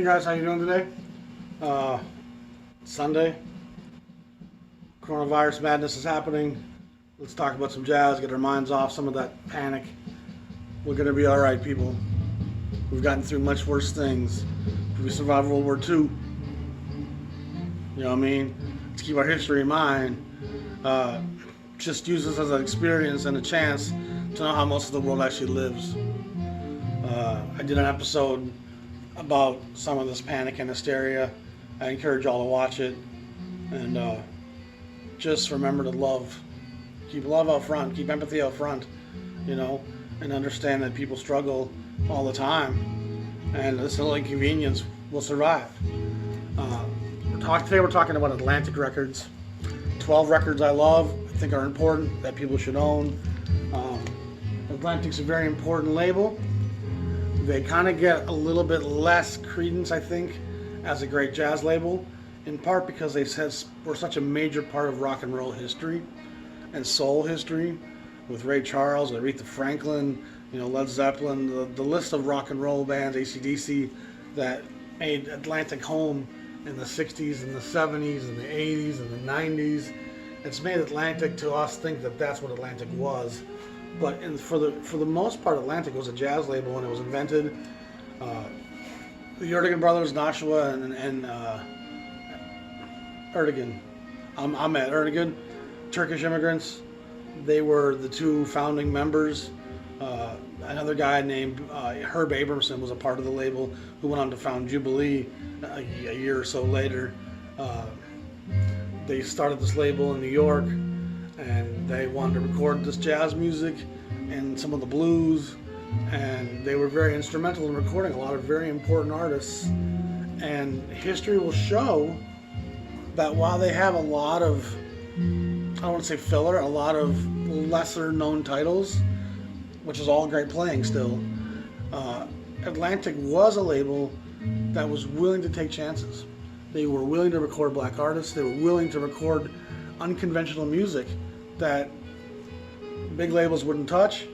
guys, how you doing today? Sunday. Coronavirus madness is happening. Let's talk about some jazz, get our minds off some of that panic. We're gonna be alright, people. We've gotten through much worse things. We survived World War II. You know what I mean? Let's keep our history in mind. Just use this as an experience and a chance to know how most of the world actually lives. I did an episode about some of this panic and hysteria. I encourage y'all to watch it. And just remember to love. Keep love out front. Keep empathy out front. You know, and understand that people struggle all the time. And this little inconvenience will survive. Today we're talking about Atlantic records. 12 records I love, I think are important, that people should own. Atlantic's a very important label. They kind of get a little bit less credence, I think, as a great jazz label, in part because they were such a major part of rock and roll history and soul history, with Ray Charles, Aretha Franklin, you know, Led Zeppelin, the list of rock and roll bands, AC/DC, that made Atlantic home in the 60s and the 70s and the 80s and the 90s. It's made Atlantic to us think that that's what Atlantic was. But for the most part, Atlantic was a jazz label when it was invented. The Ertegun brothers, Nashua and Ertegun. Ahmet Ertegun, Turkish immigrants. They were the two founding members. Another guy named Herb Abramson was a part of the label, who went on to found Jubilee a year or so later. They started this label in New York, and they wanted to record this jazz music and some of the blues, and they were very instrumental in recording a lot of very important artists. And history will show that while they have a lot of, I don't want to say filler, a lot of lesser known titles, which is all great playing still, Atlantic was a label that was willing to take chances. They were willing to record black artists. They were willing to record unconventional music that big labels wouldn't touch.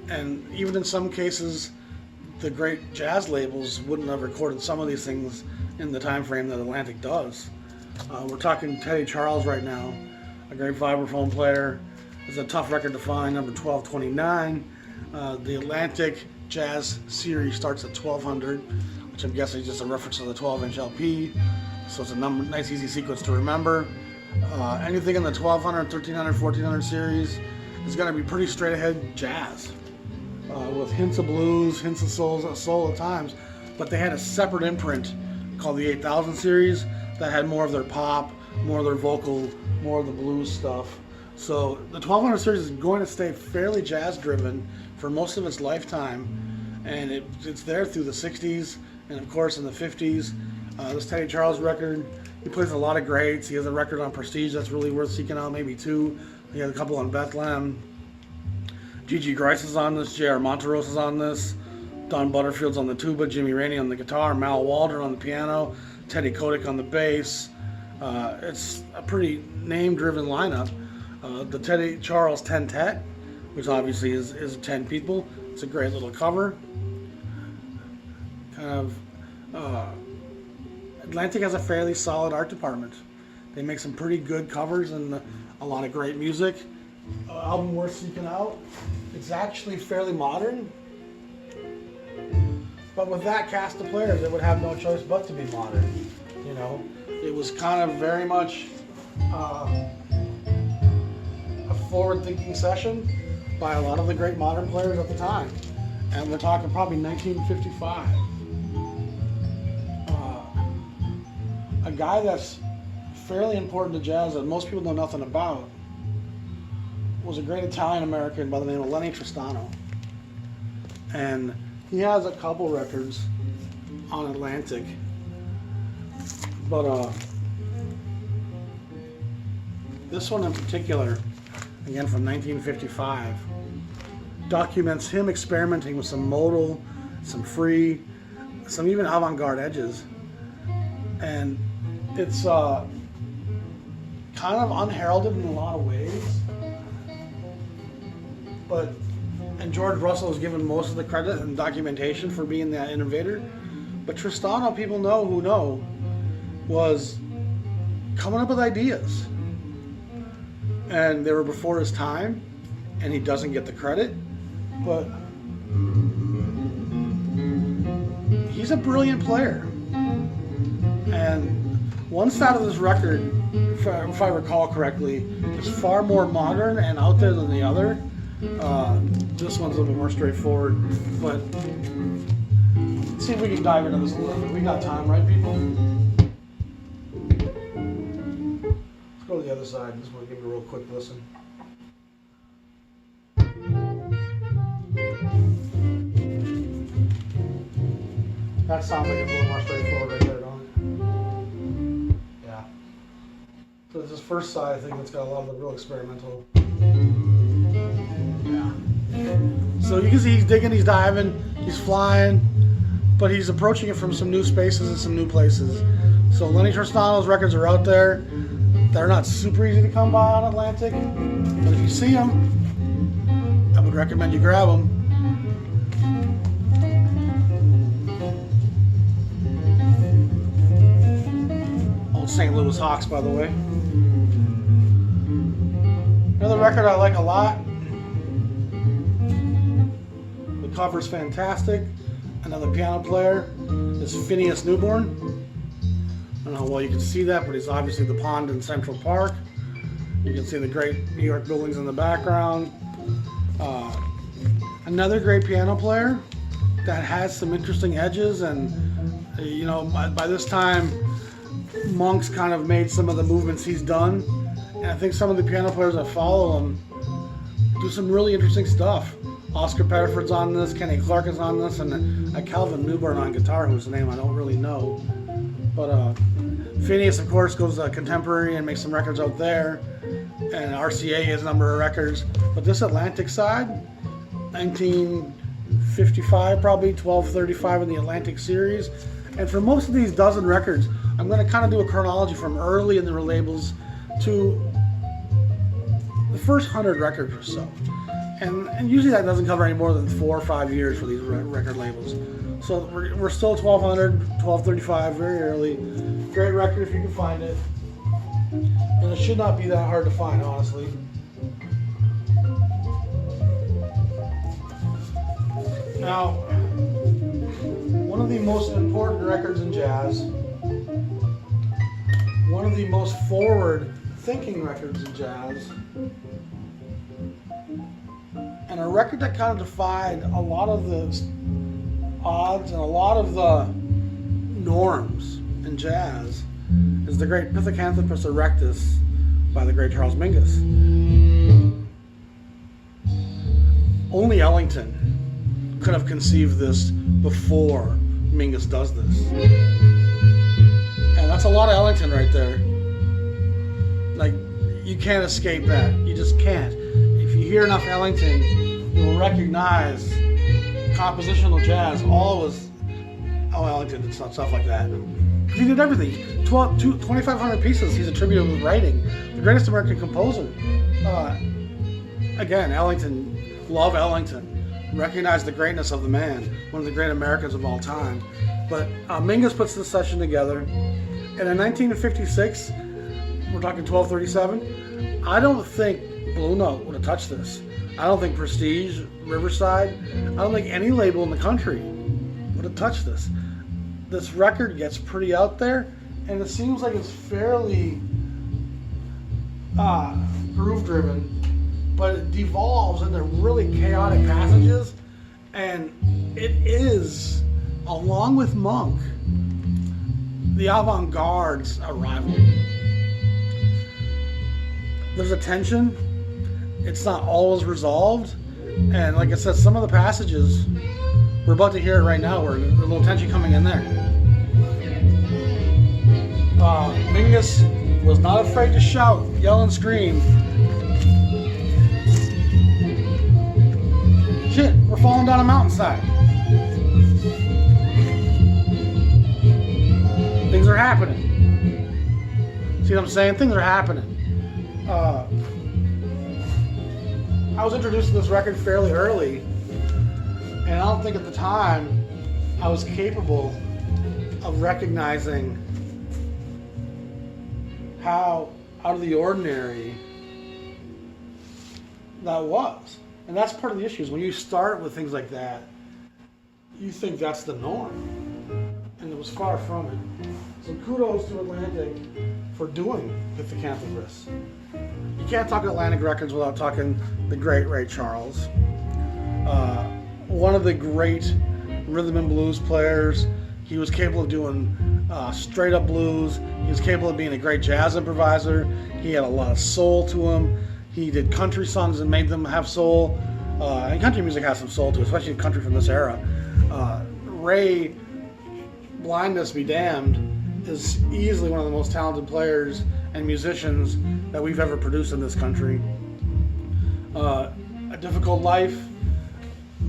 And even in some cases, the great jazz labels wouldn't have recorded some of these things in the time frame that Atlantic does. We're talking Teddy Charles right now, a great vibraphone player. It's a tough record to find, number 1229. The Atlantic Jazz series starts at 1200, which I'm guessing is just a reference to the 12-inch LP. So it's a nice, easy sequence to remember. Anything in the 1200, 1300, 1400 series is going to be pretty straight ahead jazz, with hints of blues, hints of soul at times. But they had a separate imprint called the 8000 series that had more of their pop, more of their vocal, more of the blues stuff. So the 1200 series is going to stay fairly jazz driven for most of its lifetime, and it's there through the 60s and of course in the 50s. This Teddy Charles record, he plays a lot of greats. He has a record on Prestige that's really worth seeking out, maybe two. He has a couple on Bethlehem. Gigi Grice is on this, J.R. Monteros is on this, Don Butterfield's on the tuba, Jimmy Rainey on the guitar, Mal Waldron on the piano, Teddy Kotick on the bass. It's a pretty name-driven lineup. The Teddy Charles Tentet, which obviously is 10 people. It's a great little cover. Atlantic has a fairly solid art department. They make some pretty good covers and a lot of great music. Album worth seeking out. It's actually fairly modern, but with that cast of players, it would have no choice but to be modern. You know, it was kind of very much a forward-thinking session by a lot of the great modern players at the time, and we're talking probably 1955. A guy that's fairly important to jazz that most people know nothing about was a great Italian-American by the name of Lenny Tristano. And he has a couple records on Atlantic, but this one in particular, again from 1955, documents him experimenting with some modal, some free, some even avant garde edges. And it's kind of unheralded in a lot of ways, and George Russell is given most of the credit and documentation for being that innovator, But Tristano, people know, was coming up with ideas. And they were before his time, and he doesn't get the credit. But he's a brilliant player. And one side of this record, if I recall correctly, is far more modern and out there than the other. This one's a little bit more straightforward, but let's see if we can dive into this a little bit. We got time, right, people? Let's go to the other side. I just want to give it a real quick listen. That sounds like it's a little more straightforward right there, don't it? Yeah. So this first side, I think it's got a lot of the real experimental. Yeah. So you can see he's digging, he's diving, he's flying, but he's approaching it from some new spaces and some new places. So Lenny Tristano's records are out there. They're not super easy to come by on Atlantic, but if you see them, I would recommend you grab them. Old St. Louis Hawks, by the way. Another record I like a lot. The cover's fantastic. Another piano player is Phineas Newborn. I don't know how well you can see that, but he's obviously the pond in Central Park. You can see the great New York buildings in the background. Another great piano player that has some interesting edges, and you know, by this time, Monk's kind of made some of the movements he's done, and I think some of the piano players that follow him do some really interesting stuff. Oscar Pettiford's on this, Kenny Clark is on this, and Calvin Newburn on guitar, whose name I don't really know. But Phineas, of course, goes contemporary and makes some records out there, and RCA has a number of records. But this Atlantic side, 1955 probably, 1235 in the Atlantic series. And for most of these dozen records, I'm going to kind of do a chronology from early in the labels to the first 100 records or so. And usually that doesn't cover any more than 4 or 5 years for these record labels. So we're still 1200, 1235, very early. Great record if you can find it. And it should not be that hard to find, honestly. Now, one of the most important records in jazz, one of the most forward-thinking records in jazz, and a record that kind of defied a lot of the odds and a lot of the norms in jazz, is the great Pithecanthropus erectus by the great Charles Mingus. Only Ellington could have conceived this before Mingus does this. And that's a lot of Ellington right there. Like, you can't escape that. You just can't. If you hear enough Ellington, you'll recognize compositional jazz. Ellington did stuff like that. He did everything. 2,500 pieces he's attributed with writing. The greatest American composer. Again, Ellington, love Ellington. Recognize the greatness of the man, one of the great Americans of all time. But Mingus puts this session together, and in 1956, we're talking 1237, I don't think Blue Note would have touched this. I don't think Prestige, Riverside, I don't think any label in the country would have touched this. This record gets pretty out there, and it seems like it's fairly groove-driven, but it devolves into really chaotic passages, and it is, along with Monk, the Avant Garde's arrival. There's a tension. It's not always resolved, and like I said, some of the passages, we're about to hear it right now, where there's a little tension coming in there. Mingus was not afraid to shout, yell, and scream. Shit, we're falling down a mountainside. Things are happening. See what I'm saying? Things are happening. I was introduced to this record fairly early, and I don't think at the time I was capable of recognizing how out of the ordinary that was. And that's part of the issue, is when you start with things like that, you think that's the norm. And it was far from it. So kudos to Atlantic for doing Pithecanthropus. You can't talk Atlantic Records without talking the great Ray Charles. One of the great rhythm and blues players. He was capable of doing straight up blues. He was capable of being a great jazz improviser. He had a lot of soul to him. He did country songs and made them have soul. And country music has some soul too, especially country from this era. Ray, blindness be damned, is easily one of the most talented players and musicians that we've ever produced in this country. A difficult life.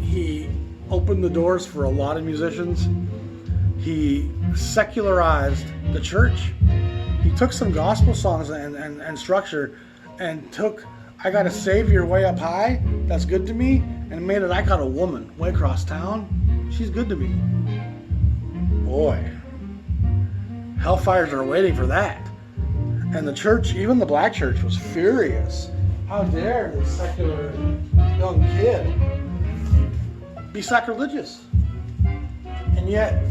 He opened the doors for a lot of musicians. He secularized the church. He took some gospel songs and structure and took I Got a Savior way up high, that's good to me, and made it I Got a Woman way across town, she's good to me. Boy, hellfires are waiting for that. And the church, even the black church, was furious. How dare this secular young kid be sacrilegious? And yet,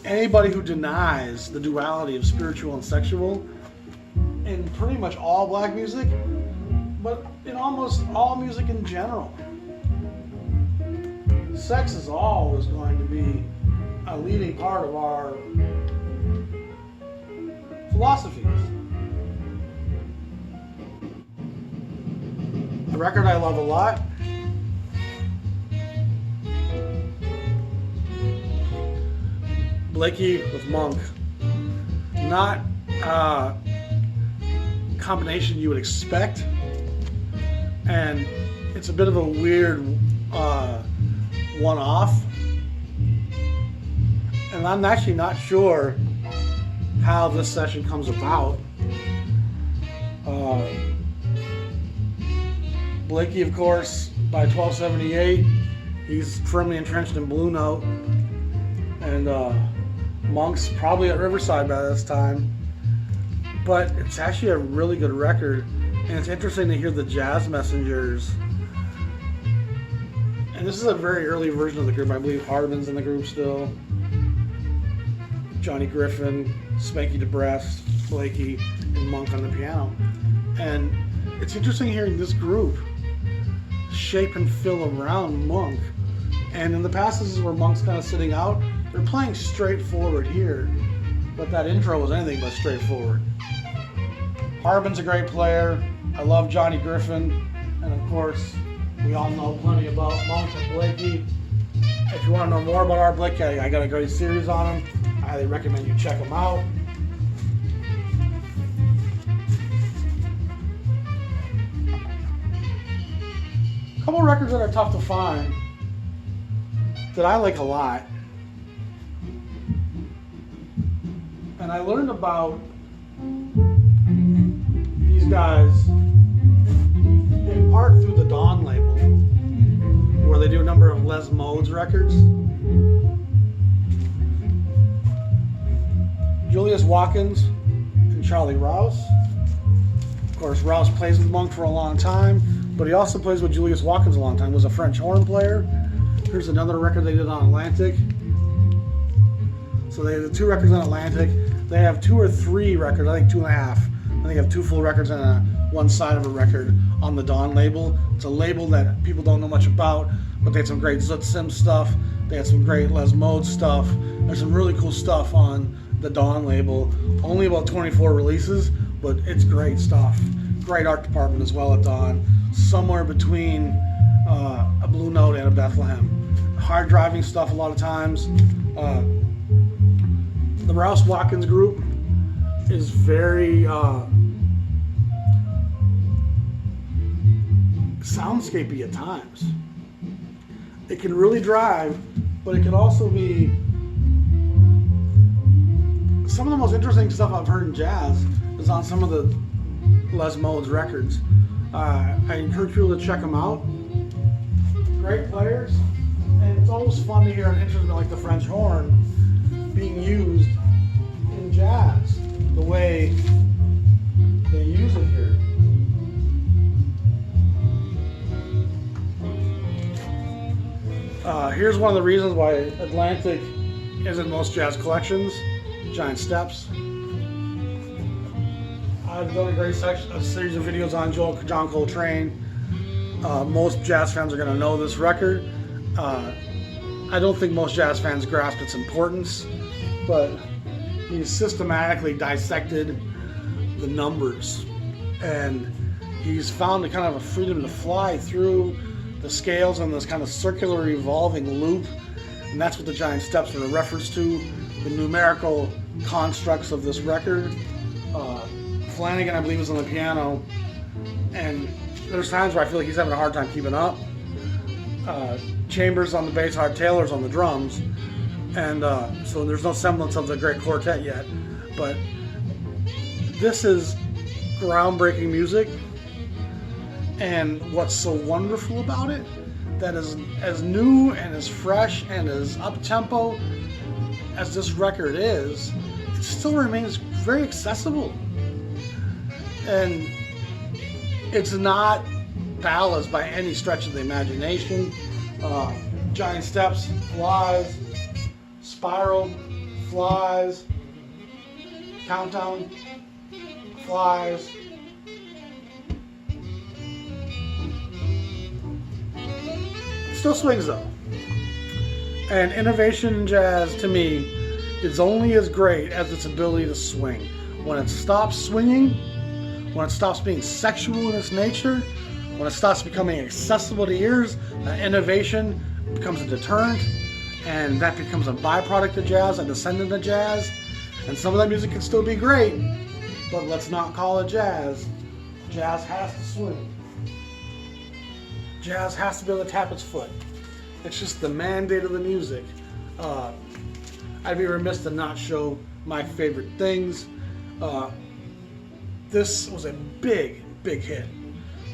anybody who denies the duality of spiritual and sexual in pretty much all black music, but in almost all music in general, sex is always going to be a leading part of our philosophies. A record I love a lot, Blakey with Monk. Not a combination you would expect, and it's a bit of a weird one-off, and I'm actually not sure how this session comes about. Blakey, of course, by 1278, he's firmly entrenched in Blue Note, and Monk's probably at Riverside by this time. But it's actually a really good record, and it's interesting to hear the Jazz Messengers. And this is a very early version of the group. I believe Hardman's in the group still. Johnny Griffin, Spanky DeBrest, Blakey, and Monk on the piano. And it's interesting hearing this group shape and fill around Monk. And in the passages where Monk's kind of sitting out, they're playing straightforward here. But that intro was anything but straightforward. Harbin's a great player. I love Johnny Griffin. And of course, we all know plenty about Monk and Blakey. If you want to know more about Art Blakey, I got a great series on him. I highly recommend you check them out. A couple of records that are tough to find that I like a lot. And I learned about these guys in part through the Dawn label, where they do a number of Les Modes records. Julius Watkins and Charlie Rouse. Of course, Rouse plays with Monk for a long time, but he also plays with Julius Watkins a long time. He was a French horn player. Here's another record they did on Atlantic. So they have 2 records on Atlantic. They have 2 or 3 records, I think 2.5. I think they have 2 full records and one side of a record on the Dawn label. It's a label that people don't know much about, but they had some great Zoot Sims stuff. They had some great Les Modes stuff. There's some really cool stuff on the Dawn label. Only about 24 releases, but it's great stuff. Great art department as well at Dawn. Somewhere between a Blue Note and a Bethlehem. Hard driving stuff a lot of times. The Rouse Watkins group is very soundscapey at times. It can really drive, but it can also be some of the most interesting stuff I've heard in jazz is on some of the Les Modes records. I encourage people to check them out. Great players, and it's always fun to hear an instrument like the French horn being used in jazz the way they use it here. Here's one of the reasons why Atlantic is in most jazz collections, Giant Steps. I've done a series of videos on John Coltrane. Most jazz fans are going to know this record. I don't think most jazz fans grasp its importance, but he's systematically dissected the numbers, and he's found a kind of a freedom to fly through the scales on this kind of circular revolving loop, and that's what the Giant Steps are a reference to, the numerical constructs of this record. Flanagan, I believe, is on the piano, and there's times where I feel like he's having a hard time keeping up. Chambers on the bass, Hart Taylor's on the drums, and so there's no semblance of the great quartet yet, but this is groundbreaking music. And what's so wonderful about it, that is as new and as fresh and as up-tempo as this record is, it still remains very accessible. And it's not ballads by any stretch of the imagination. Giant Steps flies, Spiral flies, Countdown flies. Still swings though. And innovation in jazz, to me, is only as great as its ability to swing. When it stops swinging, when it stops being sexual in its nature, when it stops becoming accessible to ears, innovation becomes a deterrent, and that becomes a byproduct of jazz, a descendant of jazz. And some of that music can still be great, but let's not call it jazz. Jazz has to swing. Jazz has to be able to tap its foot. It's just the mandate of the music. I'd be remiss to not show my favorite things. This was a big, big hit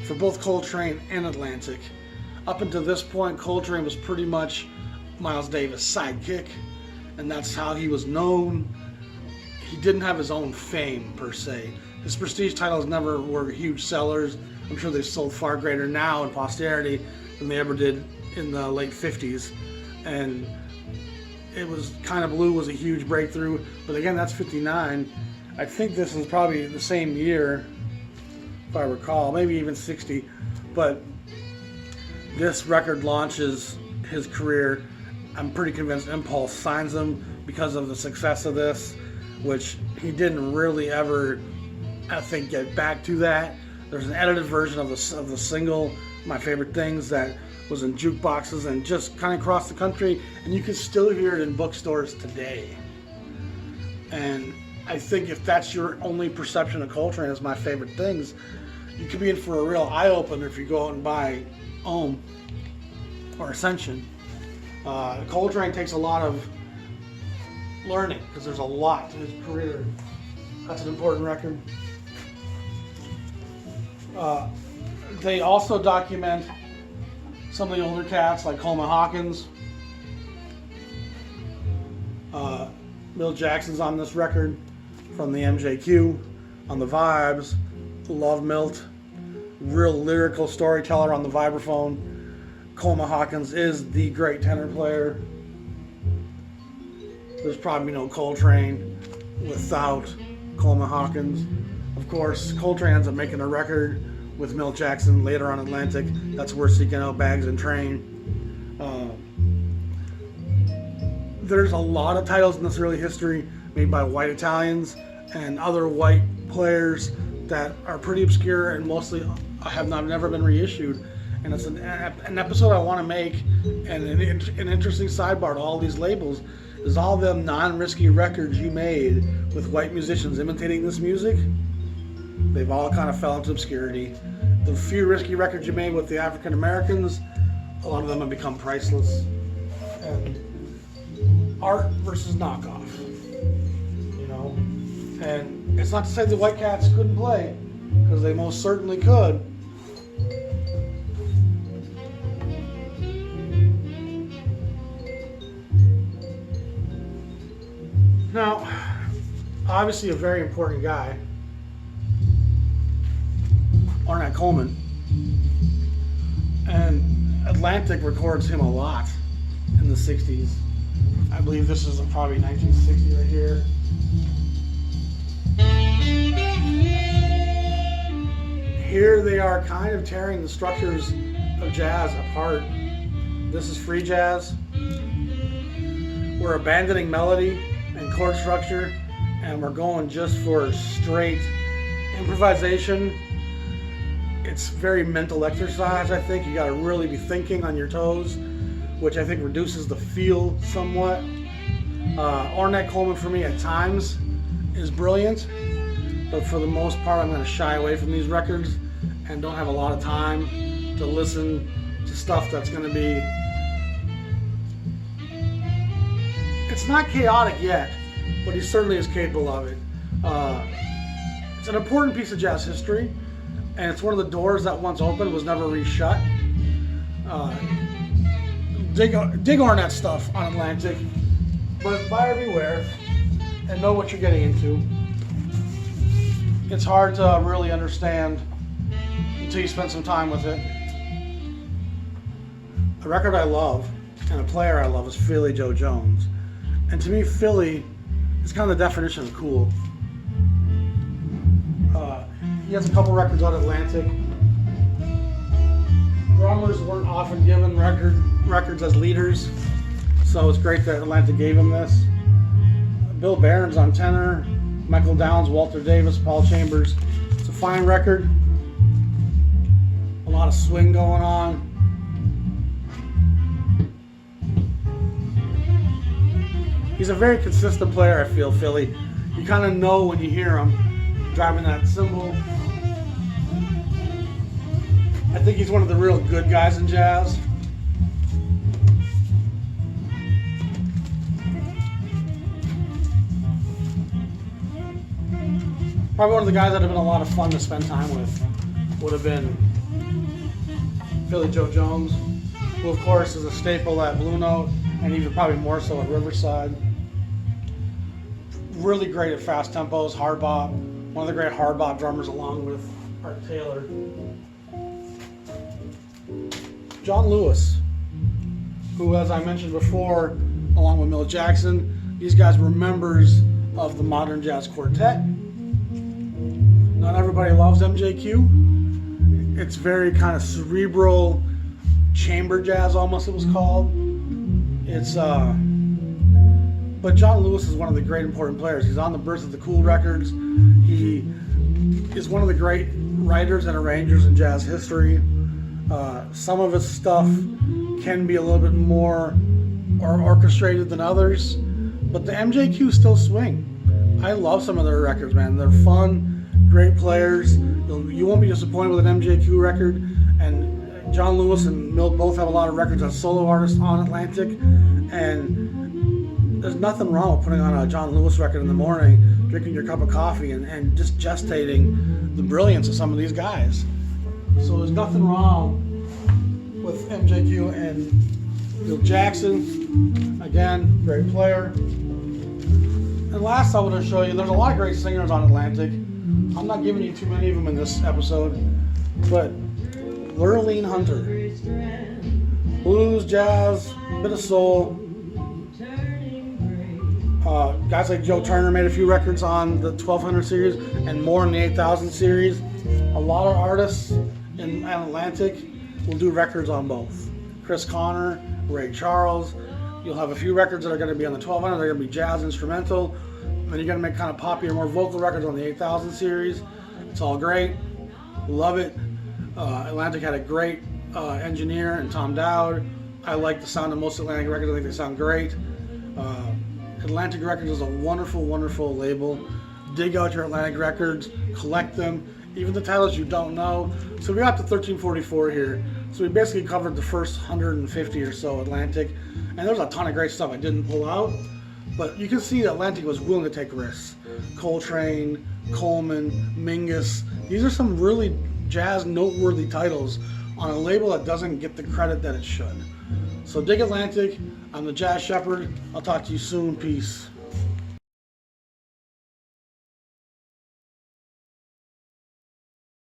for both Coltrane and Atlantic. Up until this point, Coltrane was pretty much Miles Davis' sidekick, and that's how he was known. He didn't have his own fame, per se. His prestige titles never were huge sellers. I'm sure they've sold far greater now in posterity than they ever did in the late 50s. And it was Kind of Blue was a huge breakthrough. But again, that's 59. I think this is probably the same year, if I recall, maybe even 60. But this record launches his career. I'm pretty convinced Impulse signs him because of the success of this, which he didn't really ever, I think, get back to that. There's an edited version of the single, My Favorite Things, that was in jukeboxes and just kind of across the country, and you can still hear it in bookstores today. And I think if that's your only perception of Coltrane as My Favorite Things, you could be in for a real eye-opener if you go out and buy Ohm or Ascension. Coltrane takes a lot of learning because there's a lot to his career. That's an important record. They also document some of the older cats like Coleman Hawkins. Bill Jackson's on this record from the MJQ. On the Vibes, Love Milt, real lyrical storyteller on the vibraphone. Coleman Hawkins is the great tenor player. There's probably no Coltrane without Coleman Hawkins. Of course, Coltrane ends up making a record with Milt Jackson later on Atlantic. That's We're Seeking Out Bags and Train. There's a lot of titles in this early history made by white Italians and other white players that are pretty obscure and mostly have never been reissued. And it's an episode I want to make, and an interesting sidebar to all these labels is all them non-risky records you made with white musicians imitating this music. They've all kind of fell into obscurity. The few risky records you made with the African Americans, a lot of them have become priceless. And art versus knockoff, you know. And it's not to say the white cats couldn't play, because they most certainly could. Now, obviously a very important guy, Ornette Coleman, and Atlantic records him a lot in the 60s. I believe this is probably 1960 right here. Here they are kind of tearing the structures of jazz apart. This is free jazz. We're abandoning melody and chord structure, and we're going just for straight improvisation. It's very mental exercise, I think. You gotta really be thinking on your toes, which I think reduces the feel somewhat. Ornette Coleman for me at times is brilliant, but for the most part I'm gonna shy away from these records and don't have a lot of time to listen to stuff that's gonna be... It's not chaotic yet, but he certainly is capable of it. It's an important piece of jazz history, and it's one of the doors that once opened was never re-shut. Dig Ornette stuff on Atlantic, but buyer beware and know what you're getting into. It's hard to really understand until you spend some time with it. A record I love and a player I love is Philly Joe Jones. And to me, Philly is kind of the definition of cool. He has a couple records on Atlantic. Drummers weren't often given records as leaders, so it's great that Atlantic gave him this. Bill Barron's on tenor, Michael Downs, Walter Davis, Paul Chambers. It's a fine record. A lot of swing going on. He's a very consistent player, I feel, Philly. You kind of know when you hear him driving that cymbal. I think he's one of the real good guys in jazz. Probably one of the guys that have been a lot of fun to spend time with would have been Philly Joe Jones, who of course is a staple at Blue Note, and even probably more so at Riverside. Really great at fast tempos, hard bop. One of the great hard bop drummers along with Art Taylor. John Lewis, who, as I mentioned before, along with Milt Jackson, these guys were members of the Modern Jazz Quartet. Not everybody loves MJQ. It's very kind of cerebral, chamber jazz almost it was called. But John Lewis is one of the great important players. He's on the Birth of the Cool records. He is one of the great writers and arrangers in jazz history. Some of his stuff can be a little bit more orchestrated than others, but the MJQ still swing. I love some of their records, man. They're fun, great players. You won't be disappointed with an MJQ record. And John Lewis and Milt both have a lot of records as solo artists on Atlantic, and there's nothing wrong with putting on a John Lewis record in the morning, drinking your cup of coffee, and just gestating the brilliance of some of these guys. So there's nothing wrong with MJQ and Milt Jackson. Again, great player. And last I want to show you, there's a lot of great singers on Atlantic. I'm not giving you too many of them in this episode, but Lurleen Hunter. Blues, jazz, bit of soul. Guys like Joe Turner made a few records on the 1200 series and more in the 8000 series. A lot of artists in Atlantic will do records on both. Chris Connor, Ray Charles. You'll have a few records that are going to be on the 1200. They're going to be jazz instrumental. Then you're going to make kind of poppier, more vocal records on the 8000 series. It's all great. Love it. Atlantic had a great engineer in Tom Dowd. I like the sound of most Atlantic records. I think they sound great. Atlantic Records is a wonderful, wonderful label. Dig out your Atlantic records, collect them, even the titles you don't know. So we got to 1344 here. So we basically covered the first 150 or so Atlantic, and there's a ton of great stuff I didn't pull out. But you can see that Atlantic was willing to take risks. Coltrane, Coleman, Mingus. These are some really jazz noteworthy titles on a label that doesn't get the credit that it should. So dig Atlantic. I'm the Jazz Shepherd. I'll talk to you soon. Peace.